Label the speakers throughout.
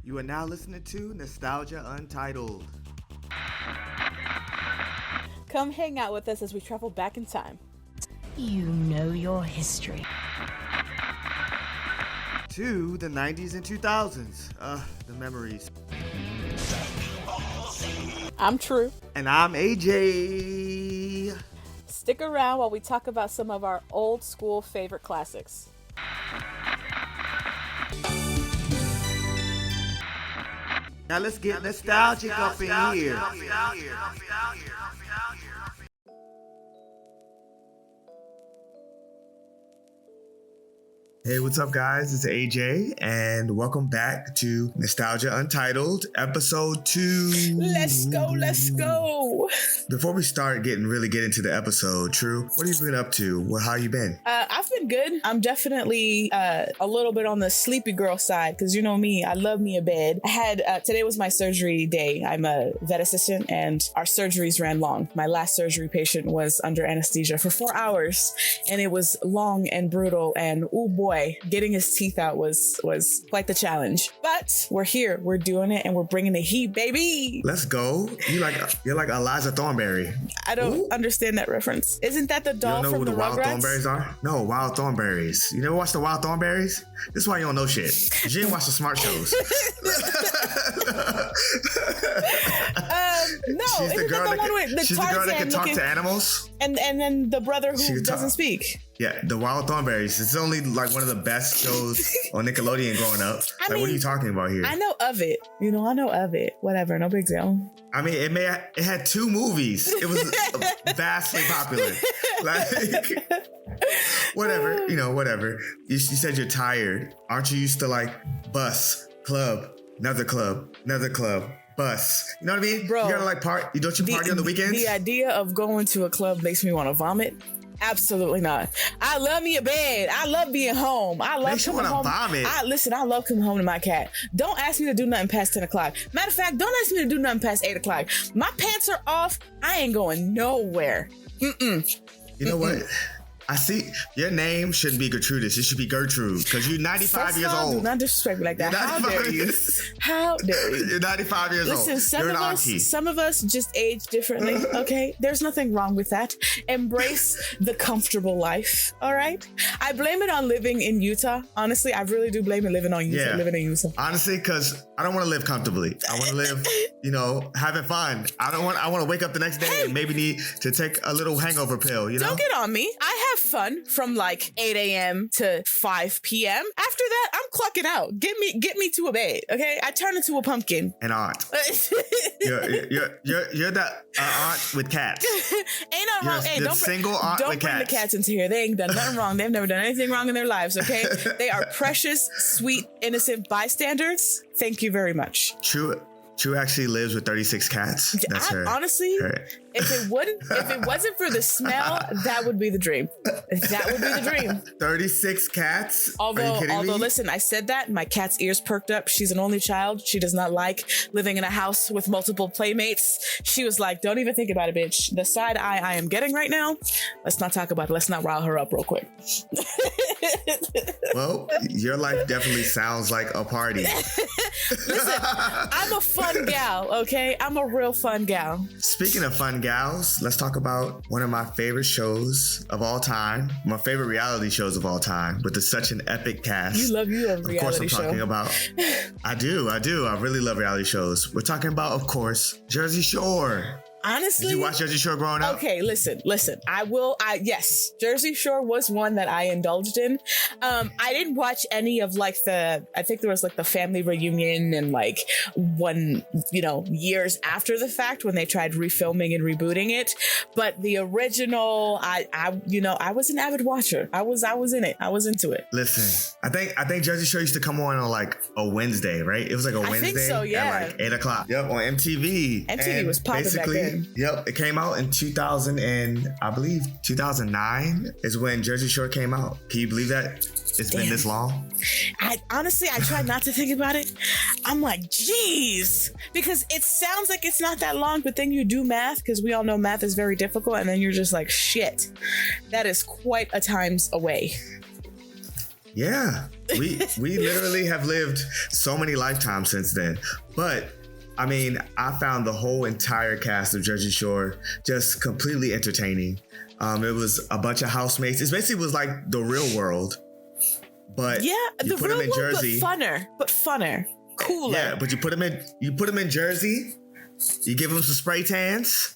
Speaker 1: You are now listening to Nostalgia Untitled.
Speaker 2: Come hang out with us as we travel back in time.
Speaker 3: You know your history.
Speaker 1: To the 90s and 2000s. The memories.
Speaker 2: I'm True.
Speaker 1: And I'm AJ.
Speaker 2: Stick around while we talk about some of our old school favorite classics.
Speaker 1: Now let's get nostalgic up in here. Hey, what's up, guys? It's AJ, and welcome back to Nostalgia Untitled, episode 2.
Speaker 2: Let's go.
Speaker 1: Before we start get into the episode, True, what have you been up to? Well, how you been?
Speaker 2: I've been good. I'm definitely a little bit on the sleepy girl side, because you know me, I love me a bed. I had, today was my surgery day. I'm a vet assistant, and our surgeries ran long. My last surgery patient was under anesthesia for 4 hours, and it was long and brutal, and oh boy, getting his teeth out was quite the challenge. But we're here, we're doing it, and we're bringing the heat, baby.
Speaker 1: Let's go. You're like Eliza Thornberry.
Speaker 2: I don't understand that reference. Isn't that the doll from the
Speaker 1: Wild
Speaker 2: Rugrats?
Speaker 1: Thornberries are? No, Wild Thornberries. You never watched the Wild Thornberries? This is why you don't know shit. You didn't watch the smart shows.
Speaker 2: No,
Speaker 1: she's the girl that can talk to animals.
Speaker 2: And then the brother who doesn't speak.
Speaker 1: Yeah, the Wild Thornberries. It's only like one of the best shows on Nickelodeon growing up. What are you talking about here?
Speaker 2: I know of it. I know of it. Whatever, no big deal.
Speaker 1: I mean, it had 2 movies. It was vastly popular. Whatever. You said you're tired. Aren't you used to like bus, club, another club, bus? You know what I mean?
Speaker 2: Bro,
Speaker 1: you gotta like party. Don't you party on the weekends?
Speaker 2: The idea of going to a club makes me want to vomit. Absolutely not. I love me a bed. I love being home. I love coming home.
Speaker 1: Vomit.
Speaker 2: I love coming home to my cat. Don't ask me to do nothing past 10 o'clock. Matter of fact, don't ask me to do nothing past 8 o'clock. My pants are off. I ain't going nowhere.
Speaker 1: You know what? I see your name shouldn't be Gertrudis. It should be Gertrude, because you're 95 years old.
Speaker 2: Do not disrespect me like that. How dare you? How dare you?
Speaker 1: You're 95 years old.
Speaker 2: Listen,
Speaker 1: you're an auntie.
Speaker 2: Some of us just age differently, okay? There's nothing wrong with that. Embrace the comfortable life, all right? I blame it on living in Utah. Honestly, I really do blame it living in Utah.
Speaker 1: Honestly, because I don't want to live comfortably. I want to live, having fun. I want to wake up the next day and maybe need to take a little hangover pill,
Speaker 2: Don't get on me. I have fun from like 8 a.m. to 5 p.m. After that, I'm clucking out. Get me to a bed, okay? I turn into a pumpkin.
Speaker 1: An aunt. you're the aunt with cats.
Speaker 2: Ain't nothing wrong. Hey, don't bring the cats into here. They ain't done nothing wrong. They've never done anything wrong in their lives, okay? They are precious, sweet, innocent bystanders. Thank you very much.
Speaker 1: True actually lives with 36 cats. That's her.
Speaker 2: Honestly, if it wasn't for the smell, that would be the dream. That would be the dream.
Speaker 1: 36 cats?
Speaker 2: Although, listen, I said that, my cat's ears perked up. She's an only child. She does not like living in a house with multiple playmates. She was like, don't even think about it, bitch. The side eye I am getting right now, let's not talk about it. Let's not rile her up real quick.
Speaker 1: Well, your life definitely sounds like a party.
Speaker 2: Listen, I'm a fun gal, okay? I'm a real fun gal.
Speaker 1: Speaking of fun gals, let's talk about one of my favorite shows of all time, my favorite reality shows of all time, with such an epic cast.
Speaker 2: You love a reality show.
Speaker 1: Of course, I'm talking about. I do. I really love reality shows. We're talking about, of course, Jersey Shore.
Speaker 2: Honestly,
Speaker 1: did you watch Jersey Shore growing up?
Speaker 2: Okay, listen. Yes, Jersey Shore was one that I indulged in. I didn't watch any of I think there was like the family reunion and like one, years after the fact when they tried refilming and rebooting it. But the original, I was an avid watcher. I was in it. I was into it.
Speaker 1: Listen, I think Jersey Shore used to come on like a Wednesday, right? It was like a Wednesday. I think so, yeah. At like 8 o'clock. Yep, on MTV.
Speaker 2: MTV was popping back then.
Speaker 1: Yep, it came out in 2009 is when Jersey Shore came out. Can you believe that? It's been this long?
Speaker 2: I try not to think about it. I'm like, geez, because it sounds like it's not that long, but then you do math, because we all know math is very difficult, and then you're just like, shit, that is quite a times away.
Speaker 1: Yeah, we literally have lived so many lifetimes since then. But I mean, I found the whole entire cast of Jersey Shore just completely entertaining. It was a bunch of housemates. It basically was like the real world, but
Speaker 2: Yeah,
Speaker 1: you
Speaker 2: the
Speaker 1: put
Speaker 2: real
Speaker 1: them in
Speaker 2: world,
Speaker 1: Jersey.
Speaker 2: but funner, cooler.
Speaker 1: Yeah, but you put them in Jersey. You give them some spray tans.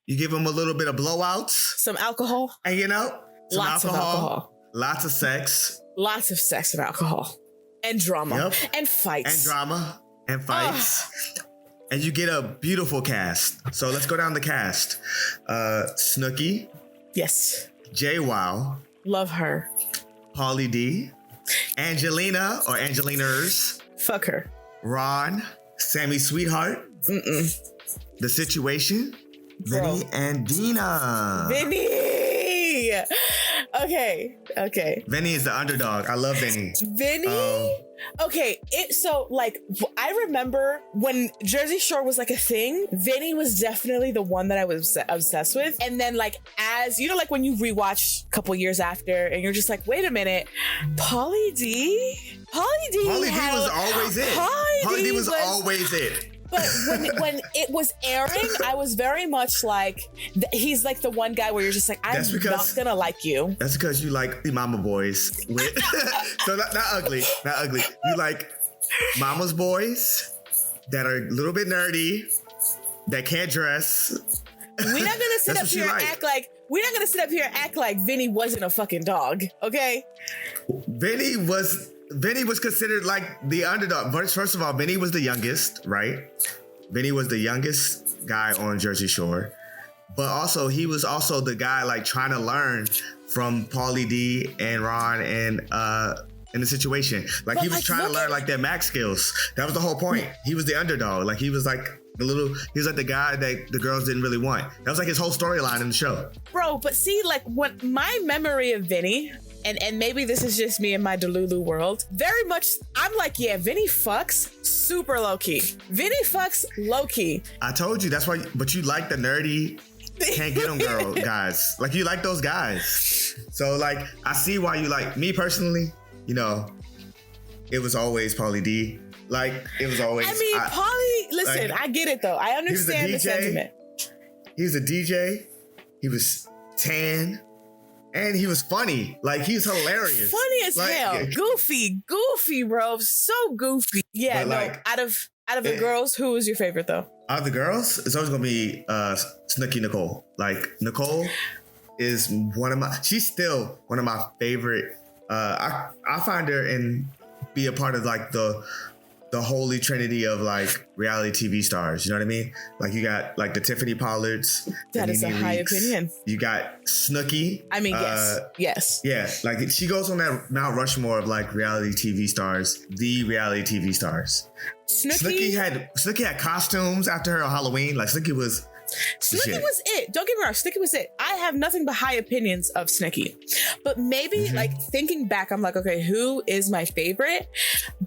Speaker 1: You give them a little bit of blowouts,
Speaker 2: Some alcohol,
Speaker 1: and some
Speaker 2: lots of alcohol,
Speaker 1: lots of sex,
Speaker 2: lots of sex and alcohol, and drama,
Speaker 1: Yep.
Speaker 2: and fights,
Speaker 1: and drama and fights. And you get a beautiful cast. So let's go down the cast. Snooki,
Speaker 2: Yes,
Speaker 1: JWoww,
Speaker 2: love her.
Speaker 1: Pauly D, Angelina or Angelinas,
Speaker 2: Fuck her.
Speaker 1: Ron, Sammy Sweetheart, The Situation,
Speaker 2: Bro.
Speaker 1: Vinny and Dina.
Speaker 2: Vinny. Okay.
Speaker 1: Vinny is the underdog. I love Vinny.
Speaker 2: Vinny. Okay, I remember when Jersey Shore was like a thing, Vinny was definitely the one that I was obsessed with. And then like as you know, like when you rewatch a couple years after and you're just like, wait a minute, Pauly D
Speaker 1: was always it. Pauly D was always it.
Speaker 2: But when it was airing, I was very much like, he's like the one guy where you're just like, I'm not gonna like you.
Speaker 1: That's because you like the mama boys. So not ugly. You like mama's boys that are a little bit nerdy, that can't dress.
Speaker 2: We're not gonna sit up here and act like Vinny wasn't a fucking dog, okay?
Speaker 1: Vinny was considered like the underdog. First of all, Vinny was the youngest, right? Vinny was the youngest guy on Jersey Shore. But also, he was also the guy like trying to learn from Pauly D and Ron and in the situation. Like he was trying to learn like their max skills. That was the whole point. He was the underdog. Like he was like he was like the guy that the girls didn't really want. That was like his whole storyline in the show.
Speaker 2: Bro, but see, like what my memory of Vinny, and maybe this is just me in my Delulu world, very much, I'm like, yeah, Vinny fucks super low-key. Vinny fucks low-key.
Speaker 1: I told you, that's why, but you like the nerdy, can't get them guys. Like you like those guys. So like, I see why you like, me personally, you know, it was always Pauly D. Like, it was always...
Speaker 2: I mean, Pauly, listen, I get it though. I understand the sentiment.
Speaker 1: He was a DJ. He was tan. And he was funny. Like, he was hilarious.
Speaker 2: Funny as hell. Goofy, bro. So goofy. Yeah,
Speaker 1: but
Speaker 2: no,
Speaker 1: like,
Speaker 2: out of the girls, who was your favorite though?
Speaker 1: Out of the girls, it's always gonna be Snooki Nicole. Like, Nicole is she's still one of my favorite. I find her and be a part of like the holy trinity of like reality TV stars. You know what I mean? Like you got like the Tiffany Pollards.
Speaker 2: That is a high opinion.
Speaker 1: You got Snooki.
Speaker 2: I mean, yes.
Speaker 1: Yeah, like she goes on that Mount Rushmore of like reality TV stars, the reality TV stars. Snooki had costumes after her on Halloween. Like Snooki was
Speaker 2: it. Don't get me wrong. Snooki was it. I have nothing but high opinions of Snooki. But maybe like thinking back, I'm like, okay, who is my favorite?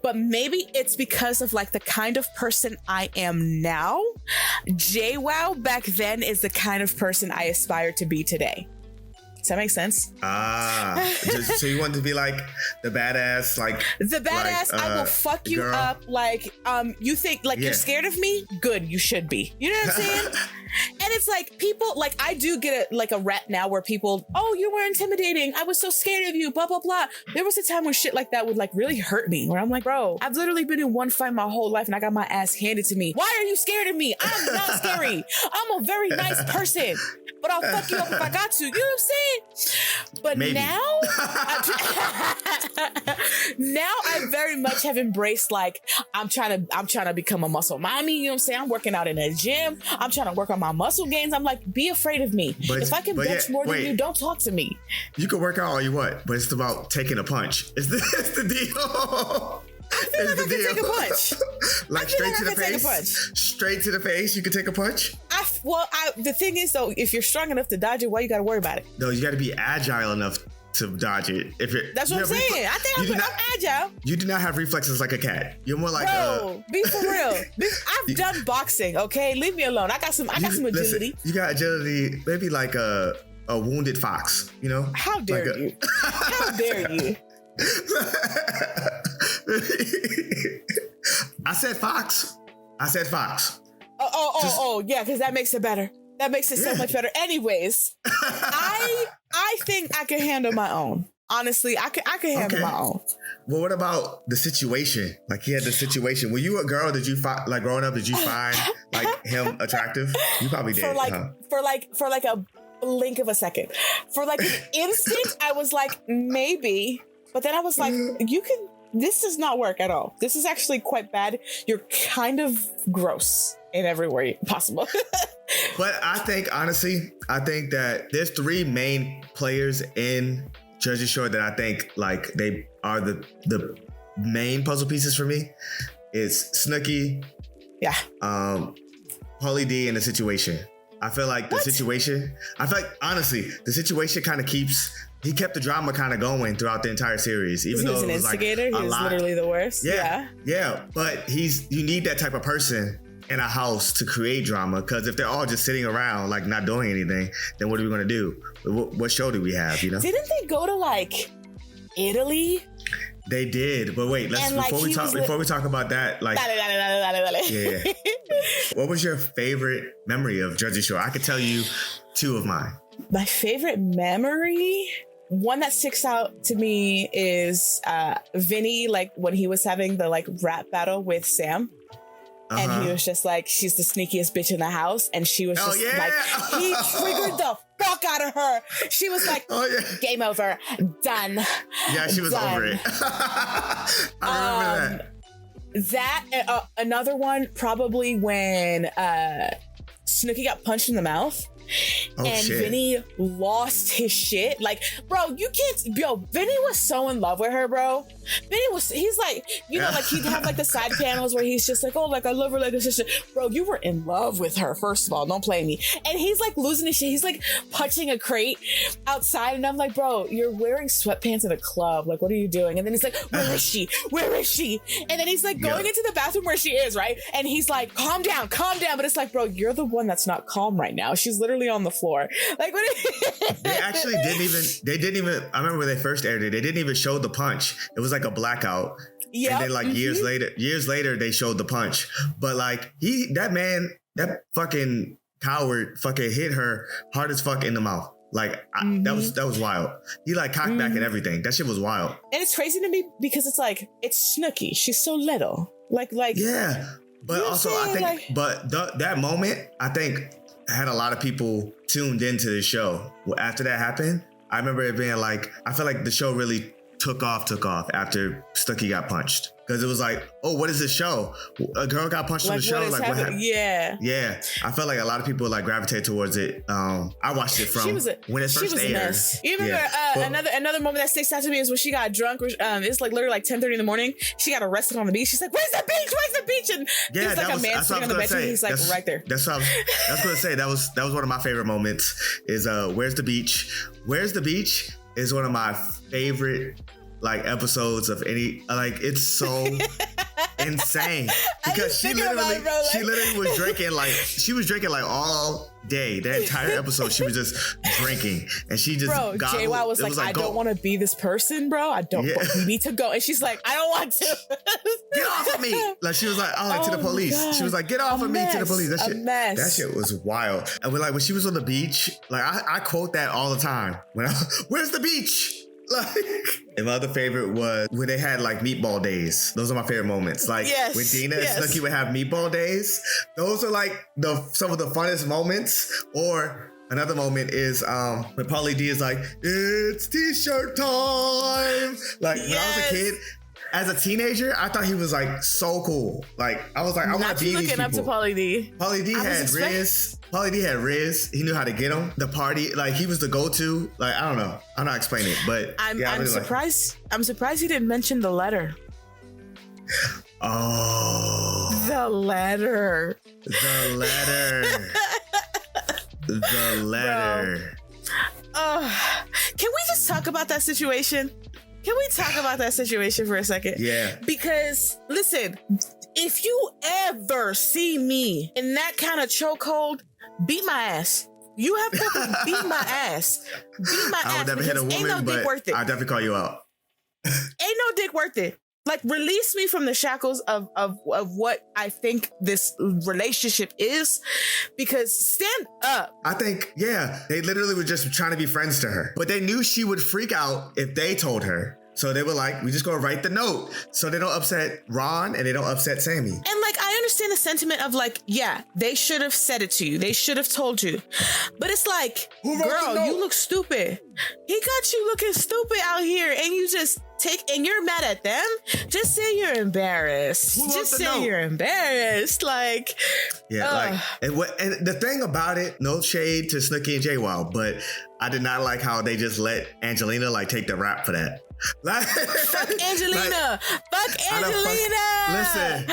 Speaker 2: But maybe it's because of like the kind of person I am now. JWoww back then is the kind of person I aspire to be today. Does that make sense?
Speaker 1: So you want to be like the badass, like
Speaker 2: the badass, I will fuck you
Speaker 1: girl.
Speaker 2: up. Like, you think like you're scared of me? Good, you should be. You know what I'm saying? And it's like people, like I do get a rap now where people, oh, you were intimidating. I was so scared of you, blah, blah, blah. There was a time when shit like that would like really hurt me, where I'm like, bro, I've literally been in one fight my whole life and I got my ass handed to me. Why are you scared of me? I'm not scary. I'm a very nice person, but I'll fuck you up if I got to. You know what I'm saying? But
Speaker 1: maybe.
Speaker 2: now I very much have embraced like I'm trying to become a muscle mommy. You know what I'm saying? I'm working out in a gym. I'm trying to work on my muscle gains. I'm like, be afraid of me. If I can bench more than you, don't talk to me.
Speaker 1: You can work out all you want, but it's about taking a punch. It's the deal.
Speaker 2: I feel like I can take a punch.
Speaker 1: Like straight to the face. Straight to the face. You can take a punch.
Speaker 2: The thing is though, if you're strong enough to dodge it, why you got to worry about it?
Speaker 1: No, you got to be agile enough to dodge it.
Speaker 2: That's what I'm saying. I think I'm agile.
Speaker 1: You do not have reflexes like a cat. You're more like
Speaker 2: be for real. I've done boxing. Okay, leave me alone. I got some agility.
Speaker 1: Listen, you got agility, maybe like a wounded fox. You know?
Speaker 2: How dare you? How dare you?
Speaker 1: I said Fox.
Speaker 2: Yeah, because that makes it better. That makes it so much better. Anyways, I think I can handle my own. Honestly, I can handle my own.
Speaker 1: Well, what about the situation? Like, he had the situation. Were you a girl? Did you find, like, growing up? Did you find like him attractive? You probably did.
Speaker 2: For like a blink of a second. For like an instant, I was like, maybe. But then I was like, this does not work at all. This is actually quite bad. You're kind of gross in every way possible.
Speaker 1: But I think, honestly, that there's three main players in Jersey Shore that I think like they are the main puzzle pieces for me. It's Snooki, Pauly D, and the situation. I feel like the situation, honestly, the situation kind of he kept the drama kind of going throughout the entire series. Even though
Speaker 2: he was an instigator, he was literally the worst.
Speaker 1: Yeah. But you need that type of person in a house to create drama, because if they're all just sitting around like not doing anything, then what are we going to do? What show do we have, you know?
Speaker 2: Didn't they go to like Italy?
Speaker 1: They did, but wait, before we talk about that, like, yeah. What was your favorite memory of Jersey Shore? I could tell you two of mine.
Speaker 2: My favorite memory, one that sticks out to me is Vinny, like when he was having the like rap battle with Sam. And he was just like, she's the sneakiest bitch in the house. And she was like, he triggered the fuck out of her. She was like, game over, done.
Speaker 1: Yeah, she was over it. I remember
Speaker 2: that. Another one, probably when Snooki got punched in the mouth. Vinny lost his shit. Like, bro, you can't. Vinny was so in love with her, bro. He's like, you know, like he'd have like the side panels where he's just like, oh, like I love her like a sister. Bro, you were in love with her, first of all. Don't play me. And he's like losing his shit. He's like punching a crate outside. And I'm like, bro, you're wearing sweatpants in a club. Like, what are you doing? And then he's like, where is she? Where is she? And then he's like going into the bathroom where she is, right? And he's like, calm down. But it's like, bro, you're the one that's not calm right now. She's literally on the floor. Like, what?
Speaker 1: They actually didn't even, I remember when they first aired it, they didn't even show the punch. It was like a blackout. Yeah. And then like years later, they showed the punch. But like that fucking coward fucking hit her hard as fuck in the mouth. Like that was wild. He like cocked back and everything. That shit was wild.
Speaker 2: And it's crazy to me because it's like, it's Snooki. She's so little. Like
Speaker 1: yeah. But also I think, that moment, I think had a lot of people tuned into the show. After that happened, I remember it being like, I feel like the show really took off after Snooki got punched. Because it was like, oh, what is this show? A girl got punched on the show? Like, what happened? Yeah. Yeah. I felt like a lot of people like gravitated towards it. I watched it from when it first aired. Mess.
Speaker 2: You remember another moment that sticks out to me is when she got drunk. It's like literally like 10:30 in the morning. She got arrested on the beach. She's like, where's the beach? Where's the beach? And
Speaker 1: yeah,
Speaker 2: there's like a man sitting on the bench and he's like right there.
Speaker 1: That's what I was going to say. That was one of my favorite moments is where's the beach? Where's the beach is one of my favorite like episodes of any, like, it's so insane because she literally was drinking like all day. The entire episode she was just drinking and she just
Speaker 2: JY was like, I don't want to be this person, bro. We need to go. And she's like, I don't want to.
Speaker 1: Get off of me. Like she was like, to the police. God. She was like, get off of me to the police. That shit was wild. And when she was on the beach, like I quote that all the time. Where's the beach? Like, and my other favorite was when they had like meatball days. Those are my favorite moments. Like when Dina and Snooki would have meatball days. Those are like some of the funnest moments. Or another moment is when Pauly D is like, it's t-shirt time. Like when I was a kid, as a teenager, I thought he was like so cool. Like I was like, I want to be these people.
Speaker 2: Looking up to Pauly D.
Speaker 1: Pauly D had Riz. Pauly D had Riz. He knew how to get him. The party, like he was the go-to. Like I don't know. I'm not explaining it, but
Speaker 2: I'm surprised. I'm surprised he didn't mention the letter.
Speaker 1: Oh,
Speaker 2: the letter. Can we just talk about that situation? Can we talk about that situation for a second?
Speaker 1: Yeah.
Speaker 2: Because, listen, if you ever see me in that kind of chokehold, beat my ass. You have to beat my ass. Beat my ass.
Speaker 1: I would never hit a woman, but I'll definitely call you out.
Speaker 2: Ain't no dick worth it. Like, release me from the shackles of what I think this relationship is, because stand up.
Speaker 1: I think, yeah, they literally were just trying to be friends to her. But they knew she would freak out if they told her. So they were like, we just gonna write the note so they don't upset Ron and they don't upset Sammy.
Speaker 2: And like, I understand the sentiment of like, yeah, they should have said it to you. They should have told you. But it's like, girl, you look stupid. He got you looking stupid out here, and you just and you're mad at them. Just say you're embarrassed. Just say you're embarrassed. Like,
Speaker 1: yeah, and the thing about it, no shade to Snooki and JWoww, but I did not like how they just let Angelina like take the rap for that. Like,
Speaker 2: fuck Angelina. Fuck Angelina.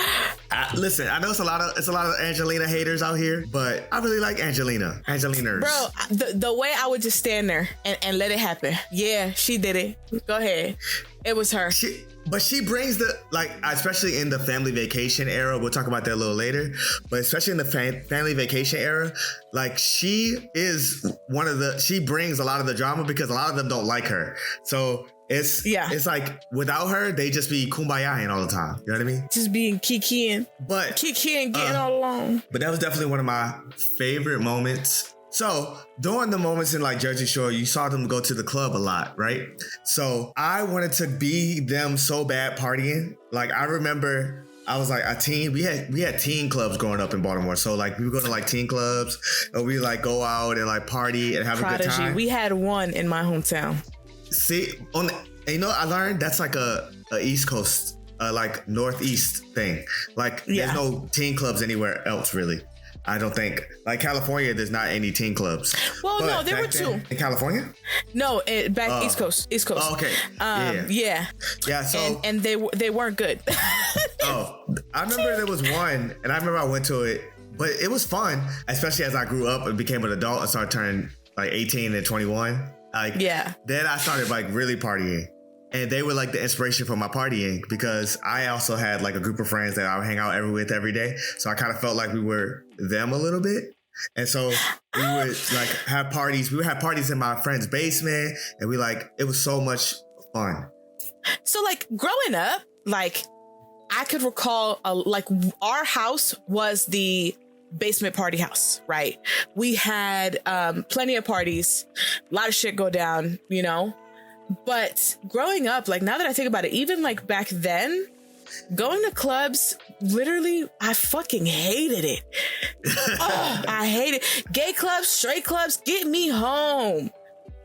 Speaker 1: Listen. I know it's a lot of Angelina haters out here, but I really like Angelina.
Speaker 2: Bro, the way I would just stand there and let it happen. Yeah, she did it. Go ahead. It was her.
Speaker 1: But she brings especially in the family vacation era, we'll talk about that a little later, but especially in the family vacation era, like she brings a lot of the drama because a lot of them don't like her. So it's like without her, they just be kumbayaing all the time. You know what I mean?
Speaker 2: Just being kikiing.
Speaker 1: But
Speaker 2: kikiing, getting all along.
Speaker 1: But that was definitely one of my favorite moments. So during the moments in like Jersey Shore, you saw them go to the club a lot, right? So I wanted to be them so bad partying. Like I remember I was like a teen. We had teen clubs growing up in Baltimore. So like we would go to like teen clubs and we like go out and like party and have a good time.
Speaker 2: We had one in my hometown.
Speaker 1: See, I learned that's like a East Coast, like Northeast thing. Like there's no teen clubs anywhere else really. I don't think. Like California, there's not any teen clubs.
Speaker 2: Well, no, there were two.
Speaker 1: In California?
Speaker 2: No, back East Coast.
Speaker 1: Oh, okay.
Speaker 2: Yeah.
Speaker 1: So
Speaker 2: and they weren't good.
Speaker 1: I remember there was one, and I remember I went to it, but it was fun, especially as I grew up and became an adult and started turning like 18 and 21. Then I started like really partying. And they were like the inspiration for my partying because I also had like a group of friends that I would hang out with every day. So I kind of felt like we were them a little bit. And so we would like have parties. We would have parties in my friend's basement and it was so much fun.
Speaker 2: So like growing up, like I could recall like our house was the basement party house, right? We had plenty of parties, a lot of shit go down, you know? But growing up, like now that I think about it, even like back then, going to clubs, literally, I fucking hated it. I hate it. Gay clubs, straight clubs, get me home.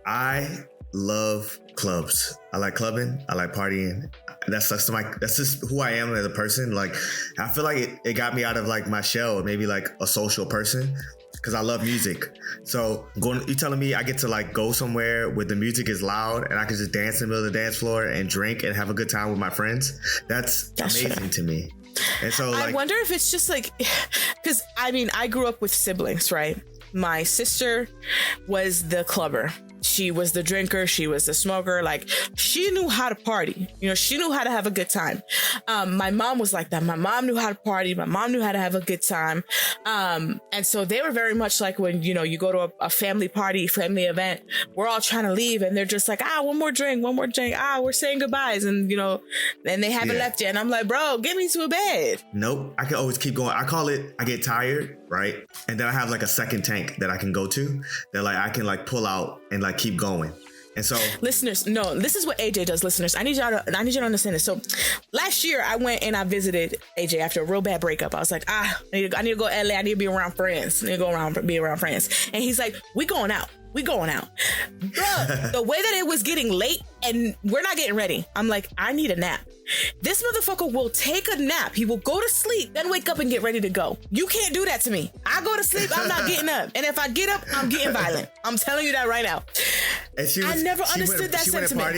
Speaker 1: I love clubs. I like clubbing. I like partying. That's just who I am as a person. Like, I feel like it got me out of like my shell, maybe like a social person. Because I love music. So you telling me I get to like go somewhere where the music is loud and I can just dance in the middle of the dance floor and drink and have a good time with my friends? That's amazing to me. And so like,
Speaker 2: I wonder if it's just like, because I mean, I grew up with siblings, right? My sister was the clubber. She was the drinker. She was the smoker. Like she knew how to party. You know, she knew how to have a good time. My mom was like that. My mom knew how to party. My mom knew how to have a good time. And so they were very much like when, you know, you go to a family party, family event, we're all trying to leave and they're just like, one more drink. We're saying goodbyes. And, you know, and they haven't left yet. And I'm like, bro, get me to a bed.
Speaker 1: Nope. I can always keep going. I call it, I get tired, right? And then I have like a second tank that I can go to that like I can like pull out and like keep going. And so
Speaker 2: listeners, no, this is what AJ does. Listeners, I need y'all to understand this. So last year I went and I visited AJ after a real bad breakup. I was like, I need to go LA. I need to be around friends. I need to be around friends. And he's like, we going out. Bruh, the way that it was getting late and we're not getting ready. I'm like, I need a nap. This motherfucker will take a nap. He will go to sleep, then wake up and get ready to go. You can't do that to me. I go to sleep, I'm not getting up. And if I get up, I'm getting violent. I'm telling you that right now.
Speaker 1: And
Speaker 2: I never understood that sentiment.
Speaker 1: She went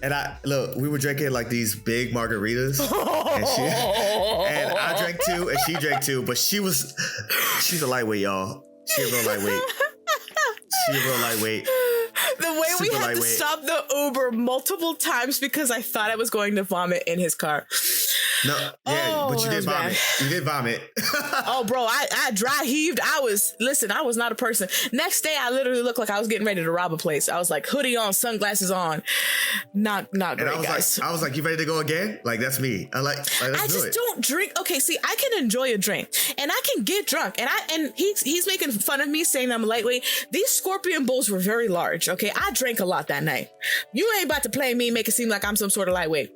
Speaker 1: and party, and we were drinking like these big margaritas. and I drank two, and she drank two. But she's a lightweight, y'all. She's a real lightweight.
Speaker 2: The way we had to stop the Uber multiple times because I thought I was going to vomit in his car.
Speaker 1: No, yeah, but you
Speaker 2: that
Speaker 1: did
Speaker 2: was
Speaker 1: vomit.
Speaker 2: bad.
Speaker 1: You did vomit.
Speaker 2: Oh, bro, I dry heaved. I was not a person. Next day, I literally looked like I was getting ready to rob a place. I was like hoodie on, sunglasses on. Not great,
Speaker 1: And
Speaker 2: guys.
Speaker 1: I was like, you ready to go again? Like, that's me. Let's
Speaker 2: I
Speaker 1: do
Speaker 2: just
Speaker 1: it.
Speaker 2: don't drink. Okay, see, I can enjoy a drink and I can get drunk. And he's making fun of me saying I'm a lightweight. These Scorpion Bulls were very large. Okay, I drank a lot that night. You ain't about to play me, make it seem like I'm some sort of lightweight.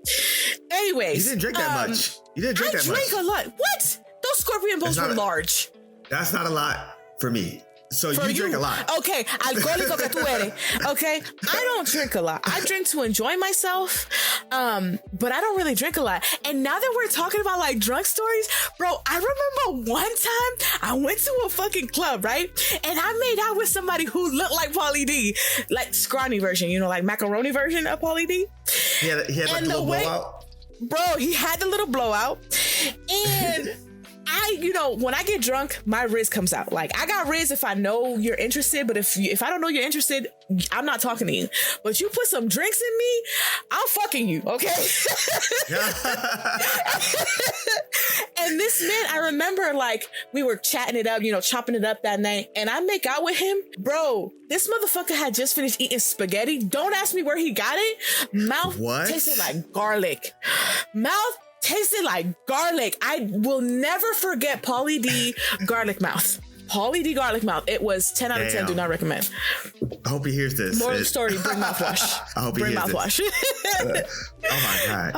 Speaker 2: Anyways,
Speaker 1: You didn't drink that much. You didn't drink
Speaker 2: I
Speaker 1: that much.
Speaker 2: drank a lot. What? Those Scorpion Bulls were large.
Speaker 1: That's not a lot for me. So
Speaker 2: For
Speaker 1: you drink a lot.
Speaker 2: Okay, alcohólico que tú eres. Okay, I don't drink a lot. I drink to enjoy myself, but I don't really drink a lot. And now that we're talking about like drunk stories, bro, I remember one time I went to a fucking club, right? And I made out with somebody who looked like Pauly D, like scrawny version, you know, like macaroni version of Pauly D.
Speaker 1: He had like a
Speaker 2: And
Speaker 1: little
Speaker 2: the way-
Speaker 1: blowout.
Speaker 2: Bro, he had the little blowout, and when I get drunk, my Riz comes out. Like, I got Riz if I know you're interested, but if I don't know you're interested, I'm not talking to you. But you put some drinks in me, I'm fucking you, okay? And this man, I remember, like, we were chatting it up, chopping it up that night, and I make out with him. Bro, this motherfucker had just finished eating spaghetti. Don't ask me where he got it. Mouth tasted like garlic. Mouth tasted like garlic. I will never forget Pauly D garlic mouth. Pauly D garlic mouth. It was 10 out of 10. Do not recommend.
Speaker 1: I hope he hears this.
Speaker 2: Moral of the story: bring mouthwash.
Speaker 1: I hope he
Speaker 2: bring
Speaker 1: hears
Speaker 2: mouthwash.
Speaker 1: Oh my god,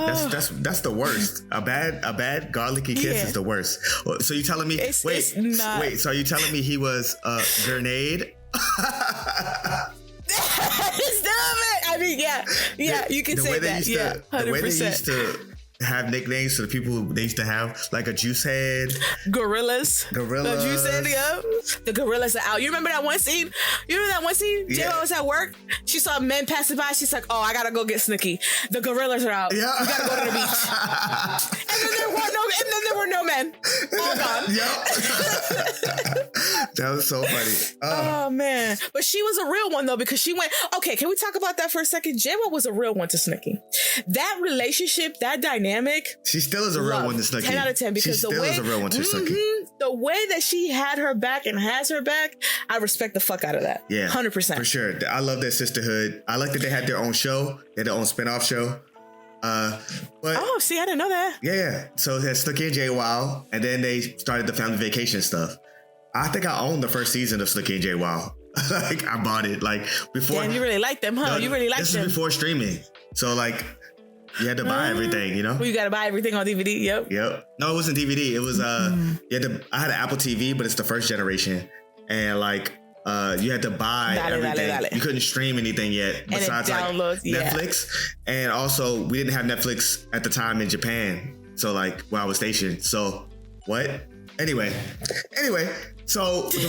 Speaker 1: that's the worst. A bad garlicky kiss is the worst. So you telling me?
Speaker 2: It's not.
Speaker 1: So you telling me he was a grenade?
Speaker 2: Stop it! I mean, yeah, you can say that. Yeah, 100%.
Speaker 1: The way they used to have nicknames to the people who they used to have, like a juice head.
Speaker 2: Gorillas. The juice head, yeah. The gorillas are out. You remember that one scene?
Speaker 1: Yeah.
Speaker 2: J-Lo was at work. She saw men passing by. She's like, oh, I gotta go get Snooki. The gorillas are out.
Speaker 1: Yeah.
Speaker 2: We gotta go to the beach. and then there were no men. All gone.
Speaker 1: Yep. That was so funny.
Speaker 2: Oh man. But she was a real one though, because she went, okay, can we talk about that for a second? J-Lo was a real one to Snooki. That relationship, that dynamic.
Speaker 1: She still is a real one to Snooki.
Speaker 2: 10 out of 10 because
Speaker 1: she still is a real one to Snooki.
Speaker 2: The way that she had her back and has her back, I respect the fuck out of that.
Speaker 1: Yeah.
Speaker 2: 100%.
Speaker 1: For sure. I love their sisterhood. I like that they had their own show. They had their own spinoff show. But
Speaker 2: see, I didn't know that.
Speaker 1: Yeah. So they had Snooki and Jay Wild, and then they started the family vacation stuff. I think I owned the first season of Snooki and Jay Wild. Like, I bought it like before.
Speaker 2: Damn, you really like them, huh? You really like them.
Speaker 1: This is before streaming. So like, you had to buy everything, you know?
Speaker 2: Well, you got to buy everything on DVD. Yep.
Speaker 1: No, it wasn't DVD. It was I had an Apple TV, but it's the first generation, and like you had to buy everything. You couldn't stream anything yet besides like Netflix, and also we didn't have Netflix at the time in Japan. So like where I was stationed. So what? Anyway. So the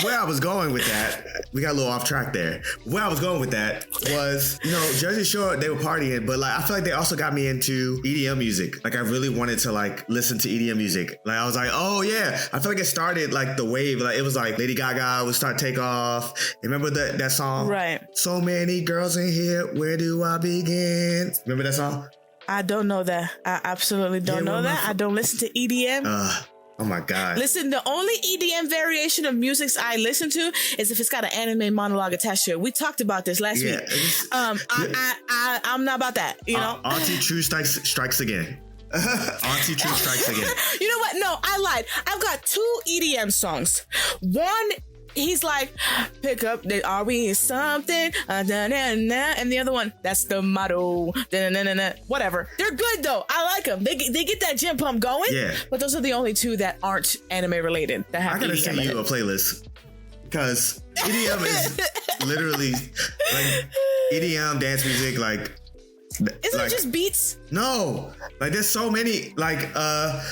Speaker 1: way I was going with that, we got a little off track there. Where I was going with that was, Jersey Shore, they were partying, but like I feel like they also got me into EDM music. Like I really wanted to like listen to EDM music. Like I was like, oh yeah, I feel like it started like the wave. Like it was like Lady Gaga would start Take Off. Remember that song?
Speaker 2: Right.
Speaker 1: So many girls in here, where do I begin? Remember that song?
Speaker 2: I don't know that. I absolutely don't know that. I don't listen to EDM.
Speaker 1: Oh my God.
Speaker 2: Listen, the only EDM variation of music I listen to is if it's got an anime monologue attached to it. We talked about this last week. I'm not about that,
Speaker 1: Auntie True strikes again. Auntie True strikes again.
Speaker 2: You know what? No, I lied. I've got 2 EDM songs. One, he's like, pick up the are we something, and the other one, that's the motto, whatever. They're good though. I like them. They get that gym pump going.
Speaker 1: Yeah.
Speaker 2: But those are the only 2 that aren't anime related. That have
Speaker 1: I gotta
Speaker 2: EDM
Speaker 1: send you a playlist because EDM is literally like EDM dance music. Like,
Speaker 2: isn't it just beats?
Speaker 1: No, like there's so many. Like, I'm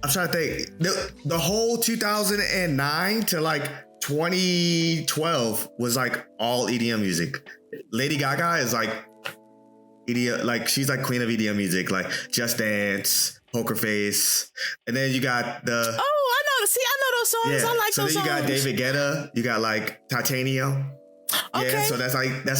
Speaker 1: trying to think. The whole 2009 to like 2012 was like all EDM music. Lady Gaga is like EDM, like she's like queen of EDM music, like Just Dance, Poker Face, and then you got the.
Speaker 2: Oh, I know. See, I know those songs.
Speaker 1: Yeah.
Speaker 2: I like
Speaker 1: so
Speaker 2: those songs.
Speaker 1: So then you got David Guetta. You got like Titanium.
Speaker 2: Okay.
Speaker 1: Yeah, so that's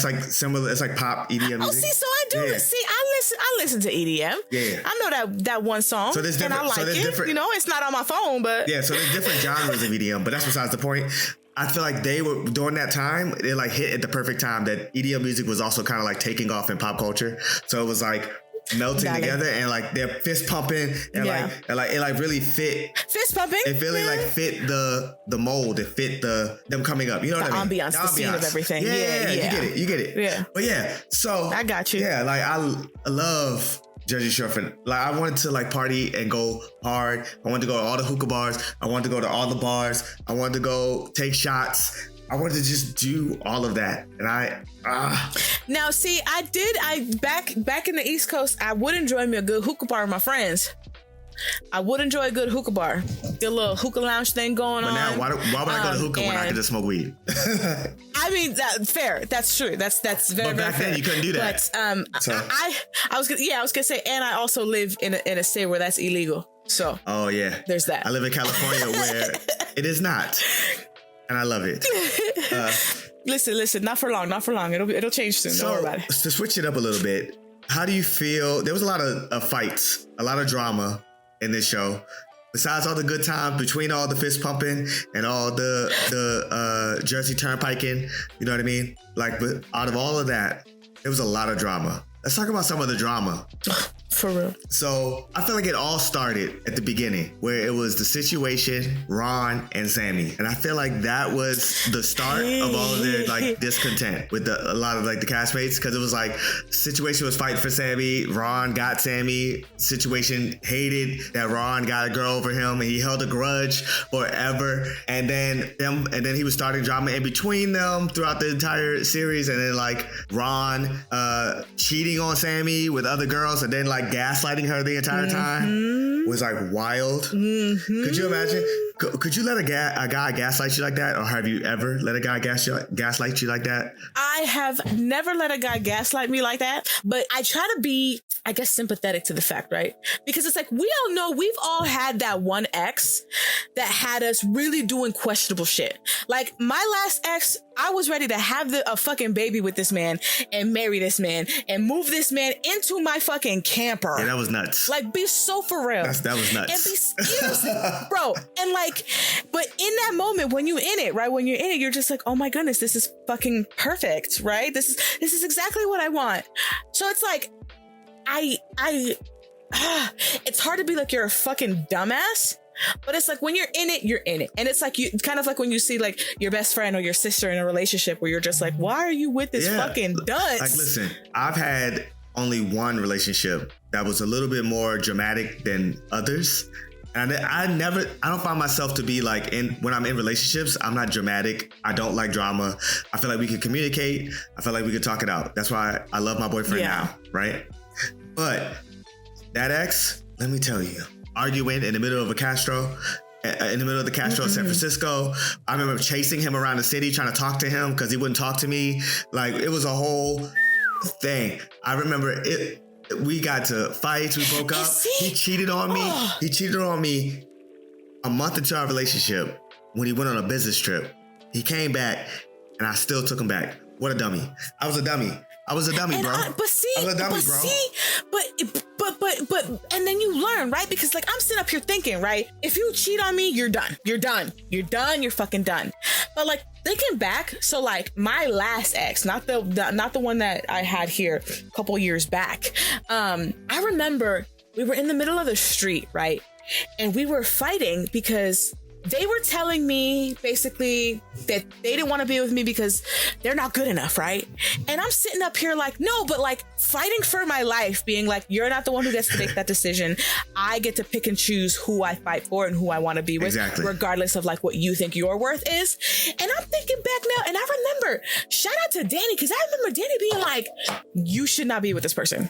Speaker 1: like similar. It's like pop EDM music.
Speaker 2: Oh, see, so I do.
Speaker 1: Yeah.
Speaker 2: See, I listen to EDM.
Speaker 1: Yeah.
Speaker 2: I know that one song,
Speaker 1: So there's
Speaker 2: and I
Speaker 1: different-
Speaker 2: like
Speaker 1: so there's
Speaker 2: it.
Speaker 1: different-
Speaker 2: You know, it's not on my phone, but
Speaker 1: Yeah, so there's different genres of EDM, but that's besides the point. I feel like they were during that time, it like hit at the perfect time that EDM music was also kind of like taking off in pop culture. So it was like melting
Speaker 2: Got it.
Speaker 1: together and like they're fist pumping and
Speaker 2: Yeah.
Speaker 1: like it like really fit.
Speaker 2: fist pumping.
Speaker 1: It really like fit the mold. It fit them coming up. You know
Speaker 2: The
Speaker 1: what I mean?
Speaker 2: ambiance, the scene of everything.
Speaker 1: Yeah,
Speaker 2: Yeah.
Speaker 1: You get it.
Speaker 2: Yeah.
Speaker 1: But yeah, so
Speaker 2: I got you.
Speaker 1: Yeah, like I love Jersey Shore. Like I wanted to like party and go hard. I wanted to go to all the hookah bars. I wanted to go to all the bars. I wanted to go take shots. I wanted to just do all of that. And
Speaker 2: Now, see, back in the East Coast, I would enjoy me a good hookah bar with my friends. I would enjoy a good hookah bar. Get a little hookah lounge thing going
Speaker 1: but
Speaker 2: on.
Speaker 1: now why would I go to hookah when I
Speaker 2: and-
Speaker 1: could just smoke weed?
Speaker 2: I mean, fair. That's true. That's very,
Speaker 1: But
Speaker 2: very
Speaker 1: back
Speaker 2: fair.
Speaker 1: then you couldn't do that.
Speaker 2: But
Speaker 1: So-
Speaker 2: I was gonna say, and I also live in a state where that's illegal. So
Speaker 1: Oh yeah.
Speaker 2: there's that.
Speaker 1: I live in California where it is not. And I love it.
Speaker 2: Listen, not for long. It'll change soon. Don't worry about it.
Speaker 1: To switch it up a little bit, how do you feel? There was a lot of fights, a lot of drama in this show. Besides all the good times, between all the fist pumping and all the Jersey turnpiking, you know what I mean? Like, but out of all of that, there was a lot of drama. Let's talk about some of the drama.
Speaker 2: For real.
Speaker 1: So I feel like it all started at the beginning where it was the situation, Ron and Sammy. And I feel like that was the start of all of their like discontent with a lot of like the castmates. Cause it was like situation was fighting for Sammy. Ron got Sammy. Situation hated that Ron got a girl over him and he held a grudge forever. And then he was starting drama in between them throughout the entire series. And then like Ron cheating on Sammy with other girls and then like gaslighting her the entire time was like wild. Could you imagine? Could you let a guy gaslight you like that? Or have you ever let a guy gaslight you like that?
Speaker 2: I have never let a guy gaslight me like that, but I try to be, I guess, sympathetic to the fact, right? Because it's like, we all know we've all had that one ex that had us really doing questionable shit. Like my last ex, I was ready to have a fucking baby with this man and marry this man and move this man into my fucking camper.
Speaker 1: Yeah, that was nuts.
Speaker 2: Like, be so for real.
Speaker 1: That was nuts.
Speaker 2: And bro, and like, but in that moment when you're in it, right? When you're in it, you're just like, oh my goodness, this is fucking perfect, right? This is exactly what I want. So it's like, it's hard to be like, you're a fucking dumbass. But it's like when you're in it, you're in it. And it's like, you kind of like when you see like your best friend or your sister in a relationship where you're just like, why are you with this fucking dunce?
Speaker 1: Like, listen, I've had only one relationship that was a little bit more dramatic than others. And I don't find myself to be like when I'm in relationships, I'm not dramatic. I don't like drama. I feel like we could communicate. I feel like we could talk it out. That's why I love my boyfriend now, right? But that ex, let me tell you, arguing in the middle of the Castro in San Francisco. I remember chasing him around the city, trying to talk to him because he wouldn't talk to me. Like, it was a whole thing. I remember it. We got to fights. We broke up. He cheated on me. He cheated on me a month into our relationship when he went on a business trip. He came back and I still took him back. What a dummy. I was a dummy. I was a dummy, bro. I was a dummy,
Speaker 2: But and then you learn, right? Because like, I'm sitting up here thinking, right? If you cheat on me, you're done. You're done. You're fucking done. But like, thinking back, so like my last ex, not the one that I had here a couple years back. I remember we were in the middle of the street, right? And we were fighting because they were telling me basically that they didn't want to be with me because they're not good enough, right? And I'm sitting up here like, no, but like fighting for my life, being like, you're not the one who gets to make that decision. I get to pick and choose who I fight for and who I want to be with, regardless of like what you think your worth is. And I'm thinking back now, and I remember, shout out to Danny, because I remember Danny being like, you should not be with this person.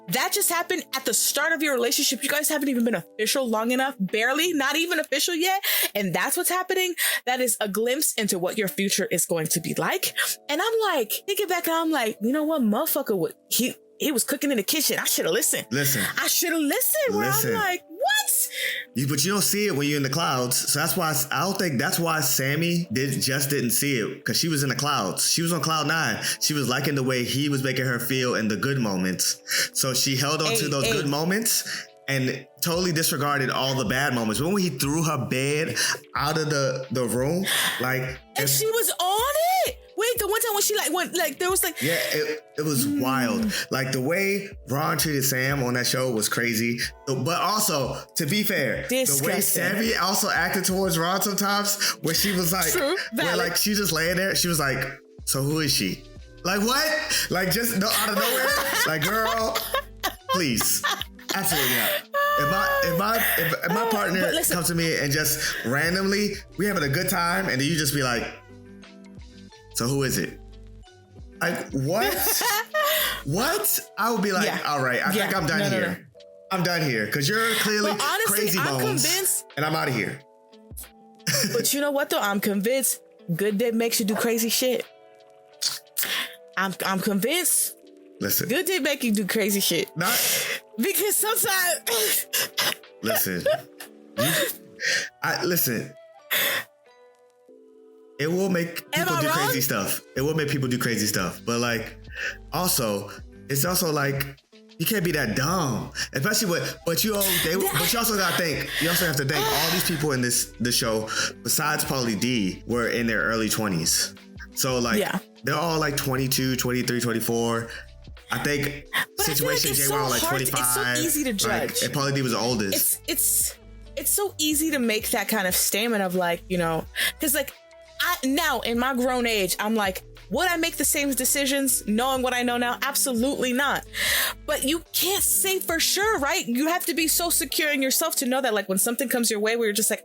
Speaker 2: That just happened at the start of your relationship. You guys haven't even been official long enough, barely, not even official yet. And that's what's happening. That is a glimpse into what your future is going to be like. And I'm like, thinking back, and I'm like, you know what, motherfucker, he was cooking in the kitchen. I should have listened. I should have listened. Where I'm like, what?
Speaker 1: But you don't see it when you're in the clouds. So that's why I don't think that's why Sammy didn't see it, because she was in the clouds. She was on cloud 9. She was liking the way he was making her feel in the good moments. So she held on to those good moments and totally disregarded all the bad moments. When he threw her bed out of the room, like,
Speaker 2: and she was on it. Wait, the one time when she went, there was
Speaker 1: yeah, it was wild. Like the way Ron treated Sam on that show was crazy. But also, to be fair,
Speaker 2: disgusting.
Speaker 1: The way Sammy also acted towards Ron sometimes, where she was like, where like she just laying there, she was like, so who is she? Like what? Like just out of nowhere? Like girl, please, absolutely not. If my partner comes to me and just randomly we having a good time and then you just be like, so who is it? Like what? What? I would be like, all right, I think I'm done here. No. I'm done here because you're clearly honestly, crazy bones, I'm convinced, and I'm out of here.
Speaker 2: But you know what though? I'm convinced good dick makes you do crazy shit. I'm convinced.
Speaker 1: Listen,
Speaker 2: good dick make you do crazy shit.
Speaker 1: Not
Speaker 2: because sometimes.
Speaker 1: Listen, listen. It will make people do crazy stuff. It will make people do crazy stuff. But like, also, it's also like you can't be that dumb, especially but you also gotta think. You also have to think all these people in the show, besides Pauly D, were in their early 20s. So like, they're all like 22, 23, 24. I think Situation J Wild like 25.
Speaker 2: It's so easy to judge.
Speaker 1: Like, and Pauly D was the oldest.
Speaker 2: It's so easy to make that kind of statement of like, you know, because like. Now, in my grown age, I'm like, would I make the same decisions knowing what I know now? Absolutely not. But you can't say for sure, right? You have to be so secure in yourself to know that like when something comes your way where you're just like,